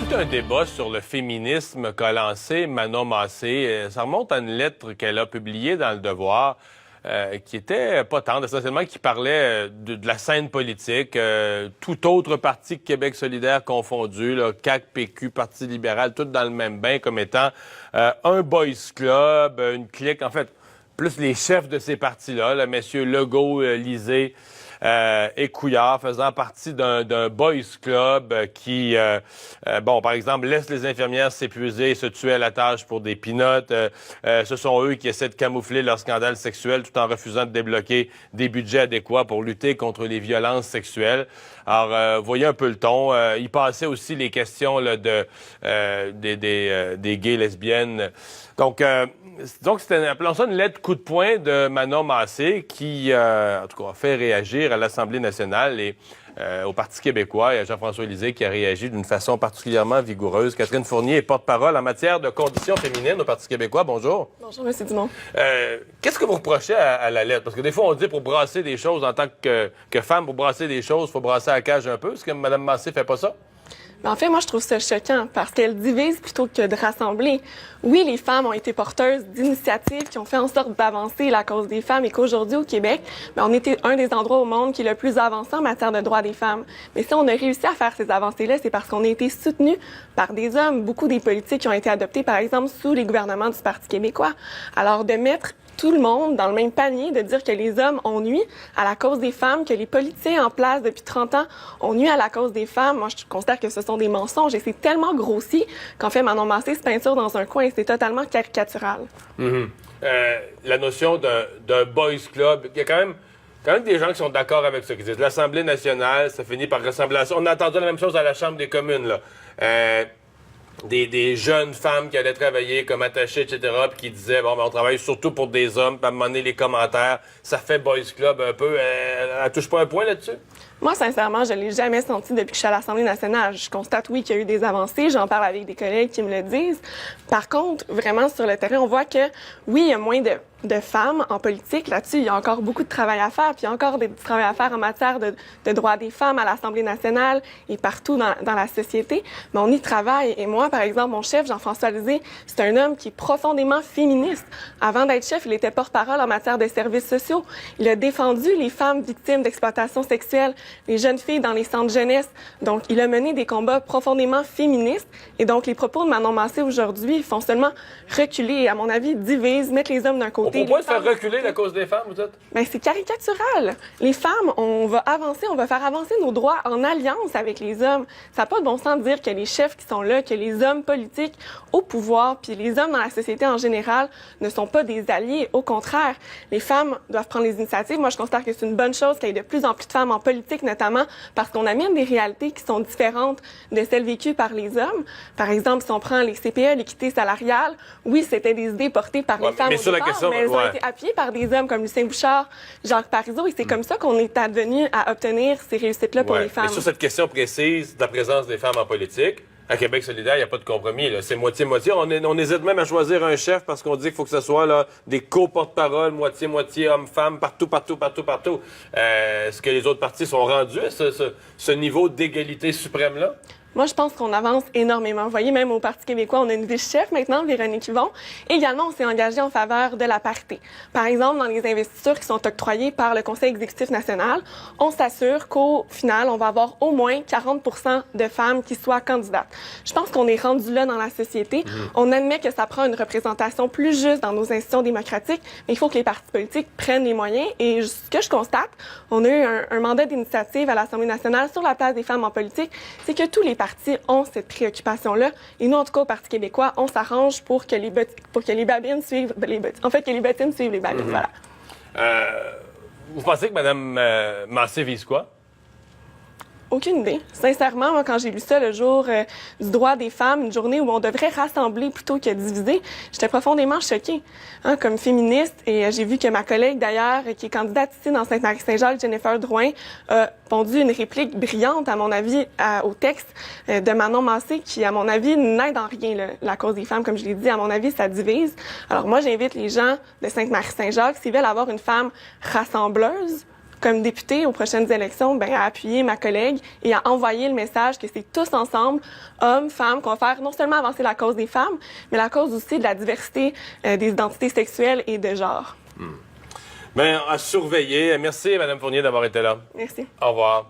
Tout un débat sur le féminisme qu'a lancé Manon Massé. Ça remonte à une lettre qu'elle a publiée dans Le Devoir, qui était pas tendre, essentiellement qui parlait de la scène politique, tout autre parti que Québec solidaire confondu, là, CAQ, PQ, Parti libéral, tout dans le même bain comme étant un boys club, une clique, en fait, plus les chefs de ces partis-là, là, messieurs Legault, Lisée, et Couillard, faisant partie d'un boys club qui, par exemple, laisse les infirmières s'épuiser et se tuer à la tâche pour des peanuts. Ce sont eux qui essaient de camoufler leur scandale sexuel tout en refusant de débloquer des budgets adéquats pour lutter contre les violences sexuelles. Alors, voyez un peu le ton. Il passait aussi les questions là, des gays, lesbiennes. Donc c'était, appelons ça une lettre coup de poing de Manon Massé qui, en tout cas, a fait réagir à l'Assemblée nationale et au Parti québécois et à Jean-François Lisée qui a réagi d'une façon particulièrement vigoureuse. Catherine Fournier est porte-parole en matière de conditions féminines au Parti québécois. Bonjour. Bonjour, M. Dumont. Qu'est-ce que vous reprochez à la lettre? Parce que des fois, on dit pour brasser des choses, en tant que femme, pour brasser des choses, il faut brasser à la cage un peu. Est-ce que Mme Massé fait pas ça? Mais en fait, moi, je trouve ça choquant parce qu'elle divise plutôt que de rassembler. Oui, les femmes ont été porteuses d'initiatives qui ont fait en sorte d'avancer la cause des femmes et qu'aujourd'hui, au Québec, on était un des endroits au monde qui est le plus avancé en matière de droits des femmes. Mais si on a réussi à faire ces avancées-là, c'est parce qu'on a été soutenus par des hommes. Beaucoup des politiques qui ont été adoptées, par exemple, sous les gouvernements du Parti québécois. Alors, de mettre tout le monde dans le même panier, de dire que les hommes ont nui à la cause des femmes, que les politiciens en place depuis 30 ans ont nui à la cause des femmes. Moi, je considère que ce sont des mensonges et c'est tellement grossi qu'en fait, Manon Massé se peinture dans un coin et c'est totalement caricatural. La notion d'un boys club, il y a quand même des gens qui sont d'accord avec ça, qui disent l'Assemblée nationale, ça finit par ressembler à ça. On a entendu la même chose à la Chambre des communes, là. Des jeunes femmes qui allaient travailler comme attachées, etc., puis qui disaient, on travaille surtout pour des hommes, puis à un moment donné, les commentaires, ça fait boys club un peu. Elle touche pas un point là-dessus? Moi, sincèrement, je ne l'ai jamais senti depuis que je suis à l'Assemblée nationale. Je constate, oui, qu'il y a eu des avancées. J'en parle avec des collègues qui me le disent. Par contre, vraiment, sur le terrain, on voit que, oui, il y a moins de femmes en politique. Là-dessus, il y a encore beaucoup de travail à faire. Puis il y a encore du travail à faire en matière de droits des femmes à l'Assemblée nationale et partout dans la société. Mais on y travaille. Et moi, par exemple, mon chef, Jean-François Lisée, c'est un homme qui est profondément féministe. Avant d'être chef, il était porte-parole en matière de services sociaux. Il a défendu les femmes victimes d'exploitation sexuelle, les jeunes filles dans les centres jeunesse. Donc, il a mené des combats profondément féministes. Et donc, les propos de Manon Massé aujourd'hui font seulement reculer et, à mon avis, divisent, mettre les hommes d'un côté. Au point de faire reculer la cause des femmes, vous dites? Ben, c'est caricatural. Les femmes, on va faire avancer nos droits en alliance avec les hommes. Ça n'a pas de bon sens de dire que les chefs qui sont là, que les hommes politiques au pouvoir, puis les hommes dans la société en général ne sont pas des alliés. Au contraire, les femmes doivent prendre les initiatives. Moi, je considère que c'est une bonne chose qu'il y ait de plus en plus de femmes en politique, notamment parce qu'on amène des réalités qui sont différentes de celles vécues par les hommes. Par exemple, si on prend les CPE, l'équité salariale, oui, c'était des idées portées par les femmes mais au sur la départ, question, mais elles ont été appuyées par des hommes comme Lucien Bouchard, Jacques Parizeau, et c'est comme ça qu'on est advenu à obtenir ces réussites-là pour les femmes. Mais sur cette question précise de la présence des femmes en politique, à Québec solidaire, il n'y a pas de compromis. Là. C'est moitié-moitié. On hésite même à choisir un chef parce qu'on dit qu'il faut que ce soit là, des co-porte-parole, moitié-moitié, hommes-femmes, partout. Est-ce que les autres partis sont rendus à ce niveau d'égalité suprême-là? Moi, je pense qu'on avance énormément. Vous voyez, même au Parti québécois, on a une vice-chef maintenant, Véronique Yvon. Également, on s'est engagé en faveur de la parité. Par exemple, dans les investitures qui sont octroyées par le Conseil exécutif national, on s'assure qu'au final, on va avoir au moins 40 % de femmes qui soient candidates. Je pense qu'on est rendu là dans la société. On admet que ça prend une représentation plus juste dans nos institutions démocratiques, mais il faut que les partis politiques prennent les moyens. Et ce que je constate, on a eu un mandat d'initiative à l'Assemblée nationale sur la place des femmes en politique, c'est que tous les partis ont cette préoccupation-là. Et nous, en tout cas, au Parti québécois, on s'arrange pour que les babines suivent les bottines. En fait, que les bottines suivent les babines, voilà. Vous pensez que Mme Massé vise quoi? Aucune idée. Sincèrement, moi, quand j'ai lu ça le jour du droit des femmes, une journée où on devrait rassembler plutôt que diviser, j'étais profondément choquée. Comme féministe, et j'ai vu que ma collègue, d'ailleurs, qui est candidate ici dans Sainte-Marie-Saint-Jacques, Jennifer Drouin, a pondu une réplique brillante, à mon avis, au texte de Manon Massé, qui, à mon avis, n'aide en rien la cause des femmes. Comme je l'ai dit, à mon avis, ça divise. Alors moi, j'invite les gens de Sainte-Marie-Saint-Jacques, s'ils veulent avoir une femme rassembleuse, comme députée aux prochaines élections, ben, à appuyer ma collègue et à envoyer le message que c'est tous ensemble, hommes, femmes, qu'on va faire non seulement avancer la cause des femmes, mais la cause aussi de la diversité des identités sexuelles et de genre. Bien, à surveiller. Merci, Mme Fournier, d'avoir été là. Merci. Au revoir.